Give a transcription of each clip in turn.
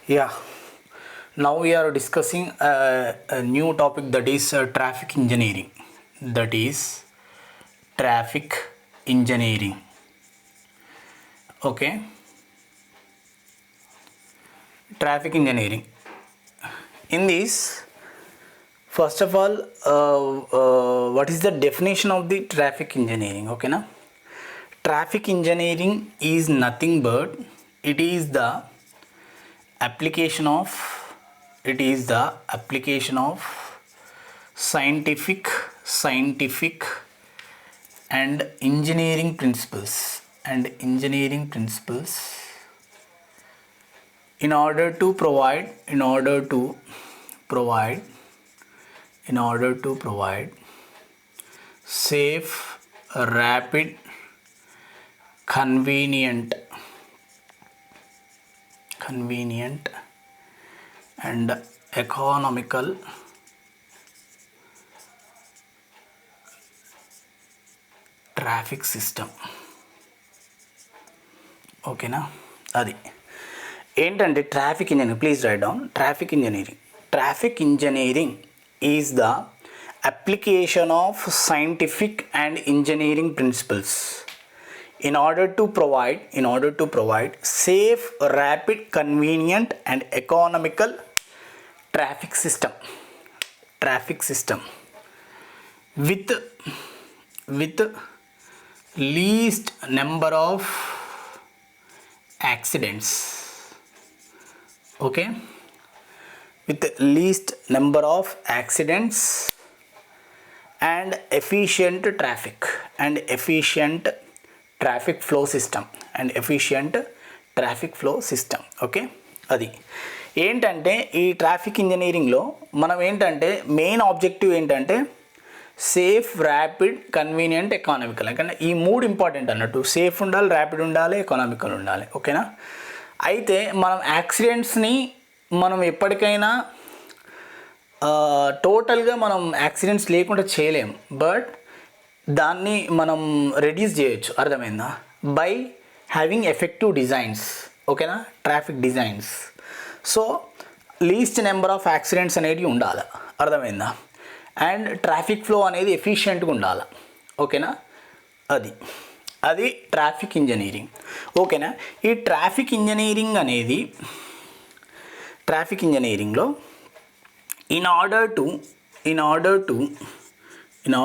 Yeah, now we are discussing a new topic, that is traffic engineering. That is traffic engineering. Okay, traffic engineering. In this, first of all, what is the definition of the traffic engineering? Okay, na? Traffic engineering is nothing but it is the application of scientific and engineering principles in order to provide safe, rapid, convenient and economical traffic system. ఓకేనా? అది ఏంటంటే traffic engineering. Please write down. Traffic engineering is the application of scientific and engineering principles in order to provide safe, rapid, convenient and economical traffic system with least number of accidents. Okay, with least number of accidents and efficient flow system. Okay, అది ఏంటంటే ఈ traffic ఇంజనీరింగ్లో మనం ఏంటంటే main objective ఏంటంటే safe, rapid, convenient, economical. అంటే ఈ మూడు ఇంపార్టెంట్ అన్నట్టు. సేఫ్ ఉండాలి, ర్యాపిడ్ ఉండాలి, ఎకానమికల్ ఉండాలి. ఓకేనా? అయితే మనం యాక్సిడెంట్స్ని మనం ఎప్పటికైనా టోటల్గా మనం యాక్సిడెంట్స్ లేకుండా చేయలేం, బట్ దాన్ని మనం రెడ్యూస్ చేయొచ్చు. అర్థమైందా? By having effective designs. ఓకేనా? Traffic designs. So least number of accidents అనేటివి ఉండాలి. అర్థమైందా? అండ్ ట్రాఫిక్ ఫ్లో అనేది ఎఫిషియెంట్గా ఉండాలి. ఓకేనా? అది ట్రాఫిక్ ఇంజనీరింగ్. ఓకేనా? ఈ ట్రాఫిక్ ఇంజనీరింగ్లో in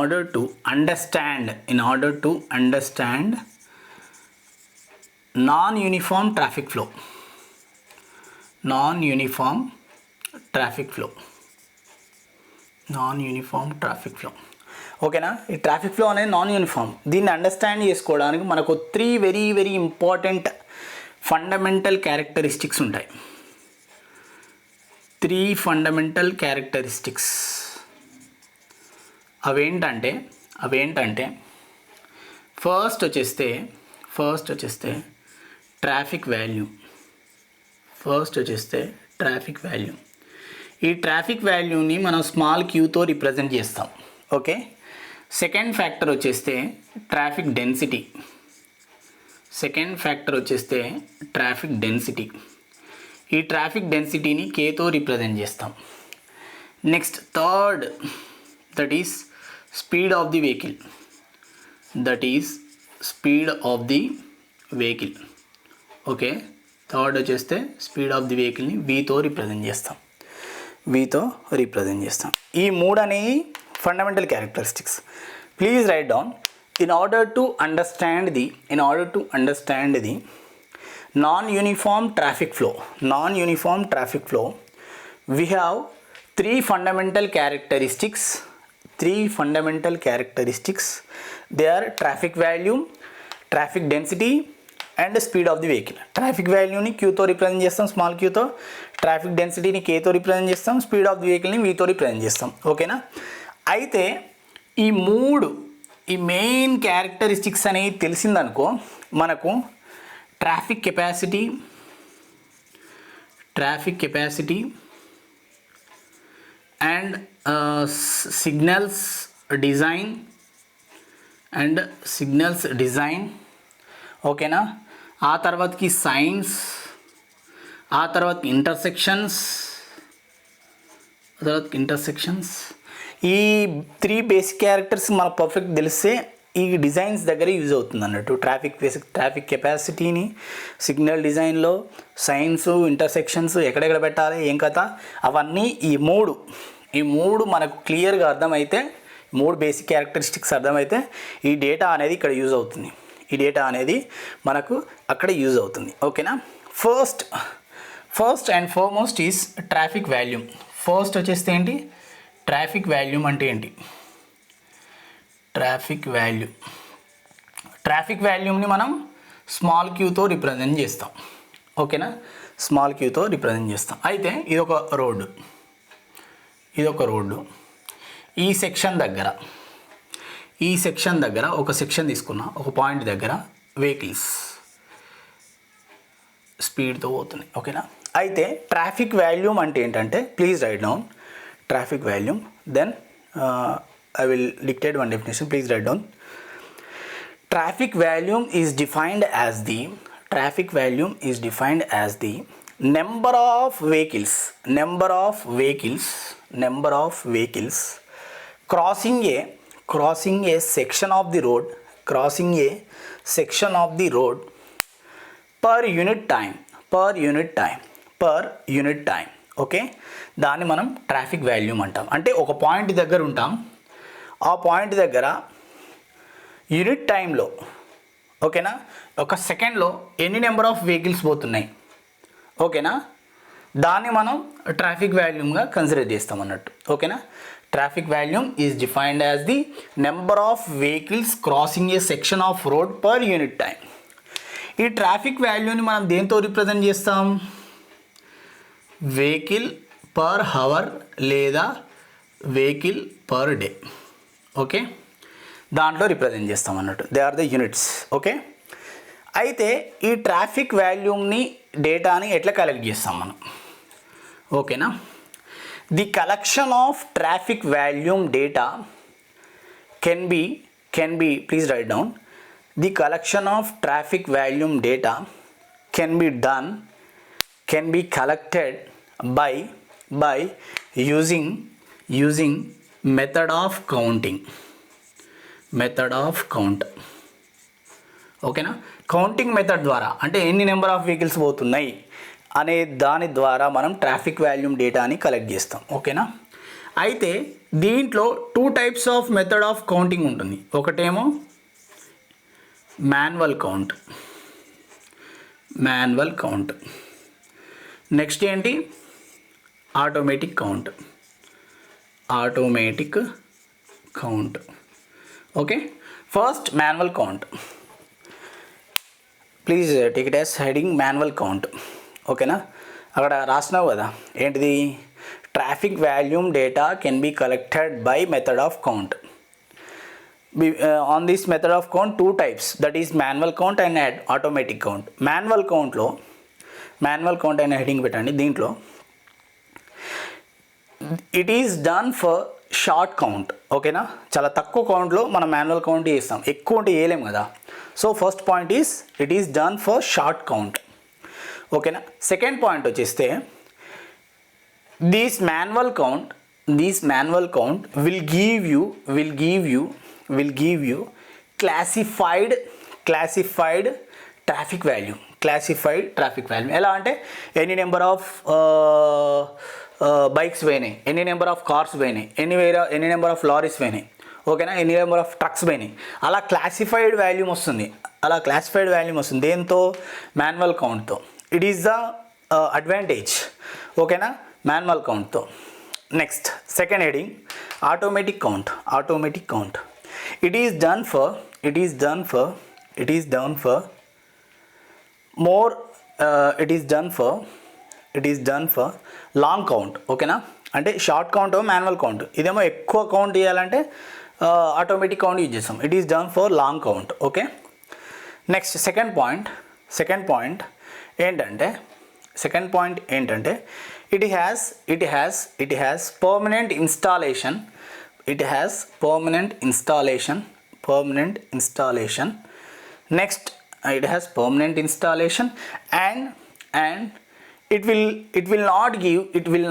order to understand non-uniform traffic flow. ఓకేనా? ఈ ట్రాఫిక్ ఫ్లో అనేది నాన్ యూనిఫామ్. దీన్ని అండర్స్టాండ్ చేసుకోవడానికి మనకు 3 very very important fundamental characteristics ఉంటాయి. 3 ఫండమెంటల్ క్యారెక్టరిస్టిక్స్. అవేంటంటే ఫస్ట్ వచ్చేస్తే ట్రాఫిక్ వాల్యూ. ఈ ట్రాఫిక్ వాల్యూని మనం స్మాల్ క్యూతో రిప్రజెంట్ చేస్తాం. ఓకే. సెకండ్ ఫ్యాక్టర్ వచ్చేస్తే ట్రాఫిక్ డెన్సిటీ. ఈ ట్రాఫిక్ డెన్సిటీని కేతో రిప్రజెంట్ చేస్తాం. Next third, that is speed of the vehicle. Okay. Third వచ్చేస్తే స్పీడ్ ఆఫ్ ది వెహికల్ని వీతో రిప్రజెంట్ చేస్తాం. ఈ మూడు అనేవి fundamental characteristics. Please write down. In order to understand the non-uniform traffic flow, we have 3 fundamental characteristics. They are traffic value, traffic density and speed of the vehicle. Traffic value ni q తో represent చేస్తాం, small q తో. Traffic డెన్సిటీని k తో represent చేస్తాం, speed of the వెహికల్ని v తో represent చేస్తాం. ఓకేనా? అయితే ఈ మెయిన్ క్యారెక్టరిస్టిక్స్ అనేవి తెలిసిందనుకో, మనకు traffic capacity and signals design. ఓకేనా? ఆ తర్వాతకి సైన్స్, ఆ తర్వాత ఇంటర్సెక్షన్స్. ఈ 3 బేసిక్ క్యారెక్టర్స్ మనకు పర్ఫెక్ట్ తెలిస్తే ఈ డిజైన్స్ దగ్గర యూజ్ అవుతుంది అన్నట్టు. ట్రాఫిక్ కెపాసిటీని సిగ్నల్ డిజైన్లో సైన్స్, ఇంటర్సెక్షన్స్ ఎక్కడెక్కడ పెట్టాలి, ఏం కథ, అవన్నీ ఈ మూడు మనకు క్లియర్గా అర్థమైతే, 3 బేసిక్ క్యారెక్టరిస్టిక్స్ అర్థమైతే ఈ డేటా అనేది ఇక్కడ యూజ్ అవుతుంది. ఈ డేటా అనేది మనకు అక్కడ యూజ్ అవుతుంది. ఓకేనా. First and foremost is traffic volume. First వచ్చేస్తే ఏంటి, ట్రాఫిక్ వాల్యూమ్ అంటే ఏంటి? ట్రాఫిక్ వాల్యూమ్ని మనం స్మాల్ క్యూతో రిప్రజెంట్ చేస్తాం. ఓకేనా, స్మాల్ క్యూతో రిప్రజెంట్ చేస్తాం. అయితే ఇదొక రోడ్డు. ఈ సెక్షన్ దగ్గర ఒక సెక్షన్ తీసుకున్నా, ఒక పాయింట్ దగ్గర వెహికల్స్ స్పీడ్తో పోతున్నాయి. ఓకేనా. అయితే ట్రాఫిక్ వాల్యూమ్ అంటే ఏంటంటే, please write down traffic volume. Then I will dictate one definition. Please write down. Traffic volume is defined as the number of vehicles crossing a section of the road per unit time. Okay, దాన్ని మనం traffic volume అంటాం. అంటే ఒక point దగ్గర ఉంటాం, ఆ point దగ్గర unit టైంలో, ఓకేనా, ఒక సెకండ్లో ఎన్ని నెంబర్ ఆఫ్ వెహికల్స్ పోతున్నాయి, ఓకేనా, దాన్ని మనం ట్రాఫిక్ వాల్యూమ్గా కన్సిడర్ చేస్తాం అన్నట్టు. ఓకేనా. Traffic volume is defined as the number of vehicles crossing a section of road per unit time. ఈ ట్రాఫిక్ వాల్యూని మనం దేంతో రిప్రజెంట్ చేస్తాం? వెహికల్ పర్ హవర్ లేదా వెహికల్ పర్ డే. ఓకే, దాంట్లో రిప్రజెంట్ చేస్తాం అన్నట్టు. They are the units. Okay. అయితే ఈ ట్రాఫిక్ వాల్యూమ్ని, డేటాని ఎట్లా కలెక్ట్ చేస్తాం మనం? ఓకేనా. The collection of traffic volume data can B please write down. The collection of traffic volume data can be collected by using method of count. ఓకేనా. Counting method ద్వారా, అంటే ఎన్ని నెంబర్ ఆఫ్ వెహికల్స్ పోతున్నాయి అనే దాని ద్వారా మనం ట్రాఫిక్ వాల్యూమ్ డేటాని కలెక్ట్ చేస్తాం. ఓకేనా. అయితే దీంట్లో 2 types of method of counting ఉంటుంది. ఒకటేమో మాన్యువల్ కౌంట్. నెక్స్ట్ ఏంటి? Automatic count. Okay. First manual count. Please take it as heading manual count. ఓకేనా. అక్కడ రాసినావు కదా ఏంటిది? Traffic volume data can be collected by method of count. On this method of count 2 types, that is manual count and automatic count. Manual count అనే heading పెట్టండి. దీంట్లో it is done for short count. ఓకేనా. చాలా తక్కువ కౌంట్లో మనం manual count చేస్తాం, ఎక్కువ ఉంటే వేయలేం కదా. So first point is it is done for short count. ఓకేనా. సెకండ్ పాయింట్ వచ్చేస్తే this manual count will give you classified traffic volume. ఎలా అంటే ఎన్ని నెంబర్ ఆఫ్ బైక్స్ పోయినాయి, ఎన్ని నెంబర్ ఆఫ్ కార్స్ పోయినాయి, ఎన్ని నెంబర్ ఆఫ్ లారీస్ పోయినాయి, ఓకేనా, ఎన్ని నెంబర్ ఆఫ్ ట్రక్స్ పోయినాయి, అలా క్లాసిఫైడ్ వాల్యూమ్ వస్తుంది. దేంతో? మాన్యువల్ కౌంట్తో. It is the advantage. ఓకేనా, మాన్యువల్ కౌంట్తో. Next second heading automatic count. It is done for long count. ఓకేనా. అంటే షార్ట్ కౌంట్ మాన్యువల్ కౌంట్. ఇదేమో ఎక్కువ కౌంట్ చేయాలంటే ఆటోమేటిక్ కౌంట్ యూజ్ చేస్తాం. It is done for long count. Okay. Next second point ఏంటంటే it has permanent installation. Next, it has permanent installation and it will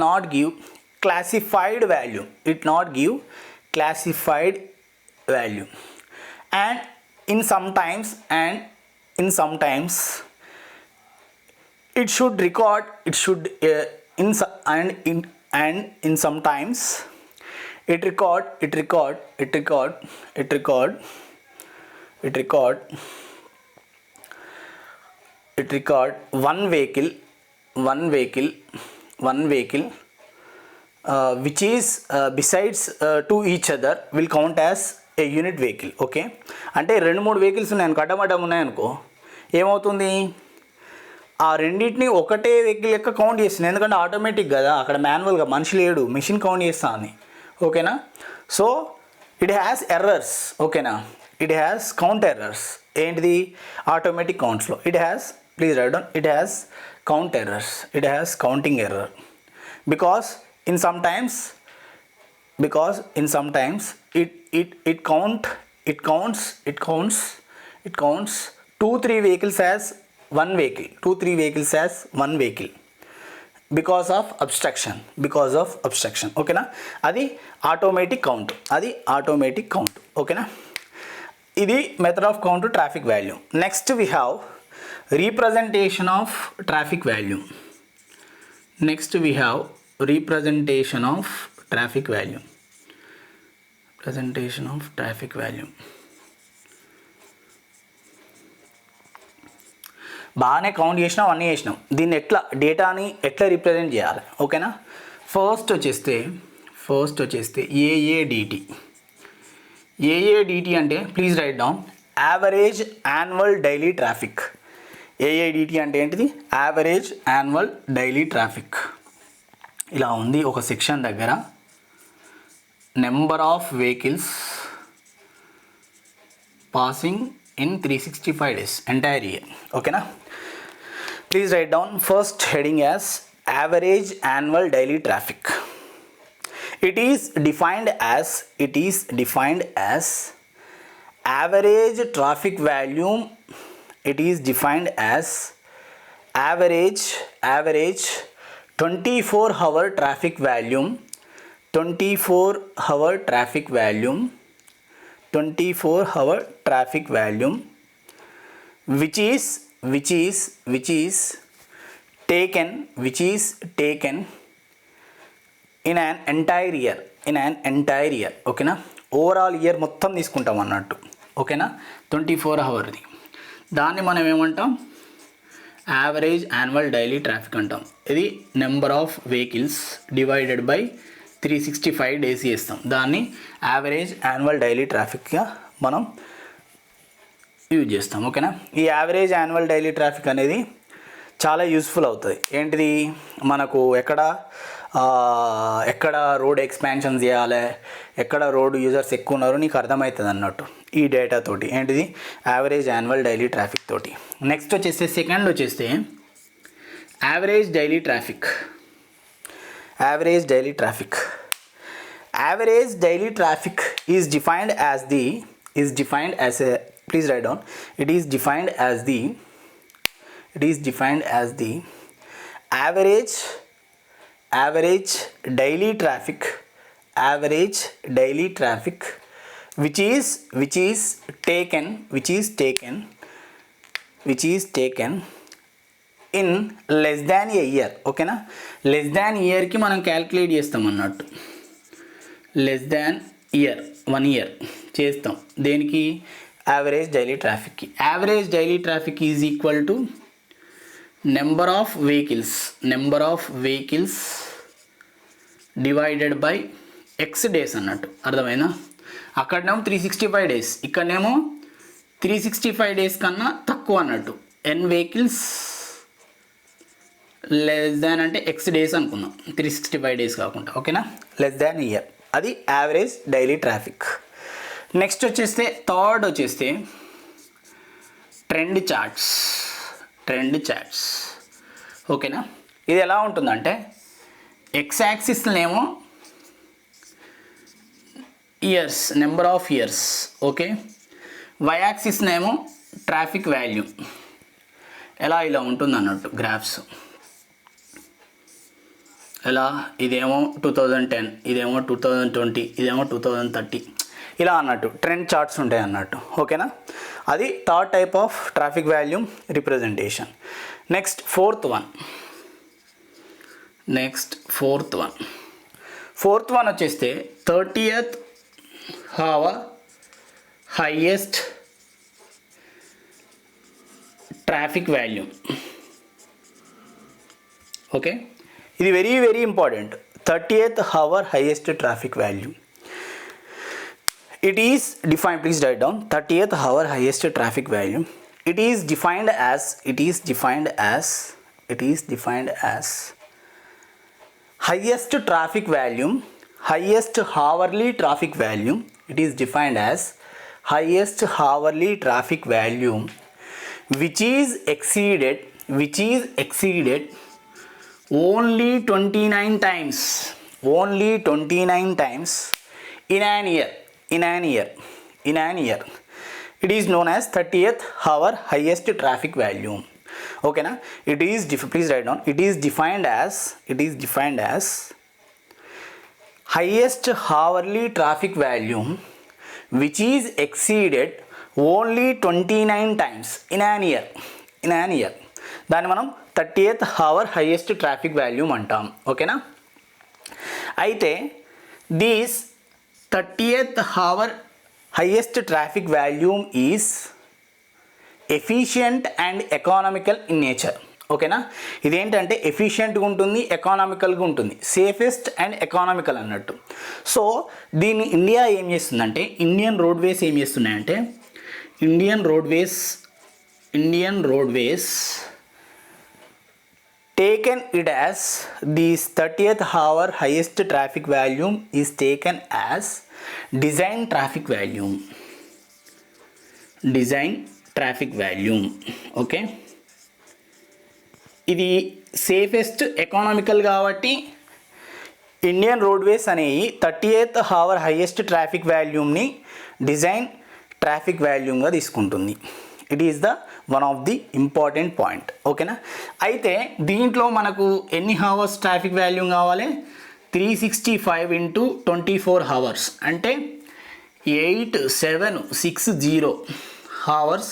not give classified value. It not give classified value. And in sometimes it should record, it should in sometimes it record one vehicle which is besides to each other will count as a unit vehicle. Okay, అంటే 2-3 vehicles ఉన్నాయి అనుకో, అడ్డమడ్డం ఉన్నాయనుకో, ఏమవుతుంది, ఆ రెండింటిని ఒకటే vehicle లెక్క count చేస్తుంది. ఎందుకంటే ఆటోమేటిక్ కదా, అక్కడ మాన్యువల్గా మనిషి లేడు, మిషన్ కౌంట్ చేస్తా అని. ఓకేనా, సో ఇట్ హ్యాస్ ఎర్రర్స్. ఓకేనా, ఇట్ హ్యాస్ కౌంట్ ఎర్రర్స్. ఏంటిది, ఆటోమేటిక్ కౌంట్స్లో it has, please write down, it has count errors, it has counting error, because in sometimes it counts 2-3 vehicles as one vehicle, 2-3 vehicles as one vehicle because of obstruction. ఓకేనా, అది automatic count, ఓకేనా. ఇది method of count traffic value. Next we have representation of traffic value. Next we have representation of traffic value. బాగానే count చేసినాం, అన్నీ చేసినాం. దీన్ని ఎట్లా, డేటాని ఎట్లా రిప్రజెంట్ చేయాలి. ఓకేనా, ఫస్ట్ వచ్చేస్తే ఏఏడిటి అంటే please write down, average annual daily traffic. AIDT అంటే ఏంటిది, యావరేజ్ యాన్యువల్ డైలీ ట్రాఫిక్. ఇలా ఉంది ఒక సెక్షన్ దగ్గర, number of vehicles passing in 365 days entire year. ఓకేనా, please write down first heading as average annual daily traffic. It is defined as average traffic volume. It is defined as average 24-hour traffic volume, 24-hour traffic volume, which is taken in an entire year. ఓకేనా, overall year మొత్తం తీసుకుంటాం అన్నట్టు. ఓకేనా, 24 hourది, దాన్ని మనం ఏమంటాం, average annual daily traffic అంటాం. ఇది number of vehicles divided by 365 days చేస్తాం. దాన్ని యావరేజ్ యాన్యువల్ డైలీ ట్రాఫిక్గా మనం యూజ్ చేస్తాం. ఓకేనా, ఈ యావరేజ్ యాన్యువల్ డైలీ ట్రాఫిక్ అనేది చాలా యూస్ఫుల్ అవుతుంది. ఏంటిది, మనకు ఎక్కడ రోడ్ ఎక్స్పాన్షన్ చేయాలి, ఎక్కడ రోడ్ యూజర్స్ ఎక్కువ ఉన్నారో నీకు అర్థమవుతుంది అన్నట్టు ఈ డేటా తోటి. ఏంటిది, యావరేజ్ యాన్యువల్ డైలీ ట్రాఫిక్ తోటి. నెక్స్ట్ వచ్చేస్తే సెకండ్ వచ్చేస్తే average daily traffic. Average daily traffic is defined as a please write down, it is defined as the average daily traffic which is taken in less than a year. ఓకేనా, less దాన్ ఇయర్కి మనం calculate చేస్తాం అన్నట్టు. Less than year, 1 year చేస్తాం. దేనికి, average daily ట్రాఫిక్కి. Average daily traffic is equal to number of vehicles divided by X days అన్నట్టు. అర్థమైనా, అక్కడనేమో 365 days, ఇక్కడనేమో 365 days కన్నా తక్కువ అన్నట్టు. ఎన్ వెహికల్స్ లెస్ దాన్ అంటే ఎక్స్ డేస్ అనుకుందాం, 365 days కాకుండా. ఓకేనా, లెస్ దాన్ ఇయర్, అది యావరేజ్ డైలీ ట్రాఫిక్. నెక్స్ట్ వచ్చేస్తే థర్డ్ వచ్చేస్తే ట్రెండ్ చార్ట్స్. ఓకేనా, ఇది ఎలా ఉంటుందంటే ఎక్స్ యాక్సిస్నేమో years, number of years. Okay, Y యాక్సిస్నేమో ట్రాఫిక్ వాల్యూ. ఇలా ఉంటుంది అన్నట్టు గ్రాఫ్స్. ఎలా, ఇదేమో 2010, ఇదేమో 2020, ఇదేమో 2030, ఇలా అన్నట్టు ట్రెండ్ చార్ట్స్ ఉంటాయి అన్నట్టు. ఓకేనా, అది third type of traffic volume representation. Next fourth one వచ్చేస్తే 30th hour highest traffic value. Okay, ఇది very very important. 30th hour highest traffic value. It is defined, please write down 30th hour highest traffic value. It is defined as highest traffic volume, highest hourly traffic volume. It is defined as highest hourly traffic volume which is exceeded only 29 times in an year. It is known as 30th hour highest traffic value. Okay na, please write down, it is defined as highest hourly traffic value which is exceeded only 29 times in an year. దాన్ని మనం 30th hour highest traffic value అంటాం. ఓకేనా, అయితే this 30th hour highest traffic value is efficient and economical in nature. ఓకేనా, ఇదేంటంటే ఎఫిషియెంట్గా ఉంటుంది, ఎకానామికల్గా ఉంటుంది, safest and economical అన్నట్టు. సో దీన్ని ఇండియా ఏం చేస్తుందంటే, ఇండియన్ రోడ్వేస్ ఏం చేస్తున్నాయంటే, Indian roadways taken it as this 30th hour highest traffic volume is taken as design traffic volume. Okay, ఇది సేఫెస్ట్ ఎకానామికల్ కాబట్టి ఇండియన్ రోడ్వేస్ అనేవి 30th hour highest traffic వాల్యూమ్ని డిజైన్ ట్రాఫిక్ వాల్యూమ్గా తీసుకుంటుంది. It is the one of the important point. ఓకేనా, అయితే దీంట్లో మనకు ఎన్ని హవర్స్ ట్రాఫిక్ వాల్యూమ్ కావాలి, 365 × 24 hours అంటే 8760 హవర్స్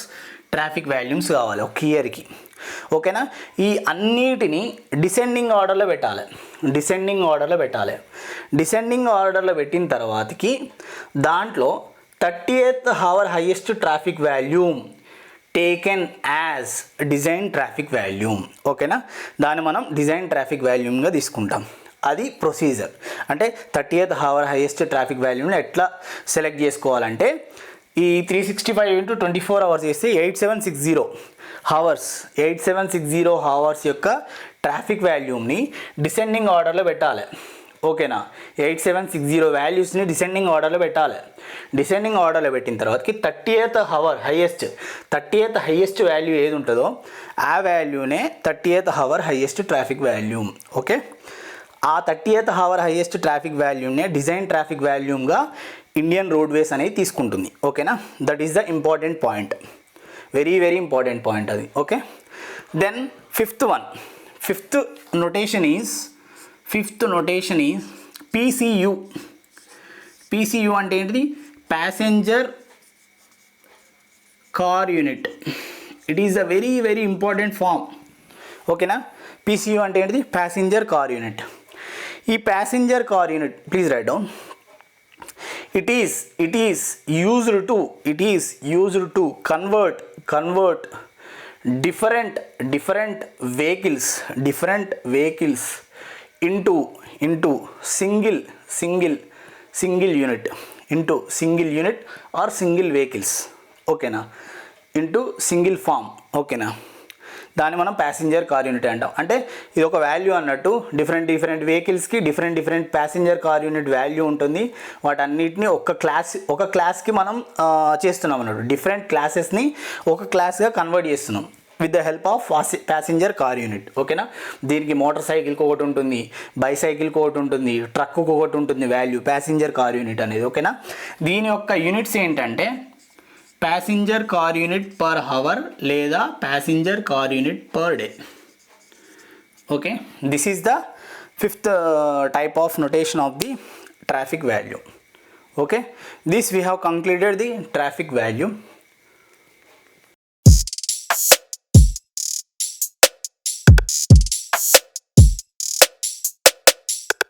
ట్రాఫిక్ వాల్యూమ్స్ కావాలి ఒక ఇయర్కి. ఓకేనా, ఈ అన్నిటిని డిసెండింగ్ ఆర్డర్లో పెట్టాలి. డిసెండింగ్ ఆర్డర్లో పెట్టిన తర్వాతకి దాంట్లో 30th hour highest traffic volume taken as design traffic volume. ఓకేనా, దాన్ని మనం డిజైన్ ట్రాఫిక్ వాల్యూమ్గా తీసుకుంటాం. అది ప్రొసీజర్. అంటే 30th hour highest ట్రాఫిక్ వాల్యూమ్ని ఎట్లా సెలెక్ట్ చేసుకోవాలంటే, ఈ 365 × 24 hours చేస్తే 8760 హవర్స్ యొక్క ట్రాఫిక్ వాల్యూమ్ని డిసెండింగ్ ఆర్డర్లో పెట్టాలి. ఓకేనా, 8760 వాల్యూస్ని డిసెండింగ్ ఆర్డర్లో పెట్టాలి. డిసెండింగ్ ఆర్డర్లో పెట్టిన తర్వాతకి 30th hour హైయెస్ట్ వాల్యూ ఏది ఉంటుందో ఆ వాల్యూనే 30th hour highest traffic volume. Okay, ఆ 30th hour highest ట్రాఫిక్ వాల్యూమ్నే డిజైన్ ట్రాఫిక్ వాల్యూమ్గా ఇండియన్ రోడ్వేస్ అనేది తీసుకుంటుంది. ఓకేనా, that is the important point, very very important point అది. Okay, then fifth notation is PCU. PCU అంటే ఏంటిది, passenger car unit. It is a very very important form. ఓకేనా, PCU అంటే ఏంటిది, ప్యాసింజర్ కార్ యూనిట్. ఈ passenger car unit please write down. It is used to convert different vehicles into single unit or single vehicles. ఓకేనా, into single form. ఓకేనా, దాన్ని మనం passenger car unit అంటాం. అంటే ఇది ఒక వాల్యూ అన్నట్టు, డిఫరెంట్ వెహికల్స్కి different passenger car unit value ఉంటుంది. వాటన్నిటిని ఒక క్లాస్కి మనం చేస్తున్నాం అన్నట్టు. డిఫరెంట్ క్లాసెస్ని ఒక క్లాస్గా కన్వర్ట్ చేస్తున్నాం with the help off passenger car unit. ఓకేనా, దీనికి మోటార్ సైకిల్కి ఒకటి ఉంటుంది, బైసైకిల్కి ఒకటి ఉంటుంది, ట్రక్కు ఒకటి ఉంటుంది వాల్యూ ప్యాసింజర్ కార్ యూనిట్ అనేది. ఓకేనా, దీని యొక్క యూనిట్స్ ఏంటంటే passenger car unit per hour లేదా passenger car unit per day. Okay, this is the fifth type of notation of the traffic value. Okay, this we have concluded the traffic value.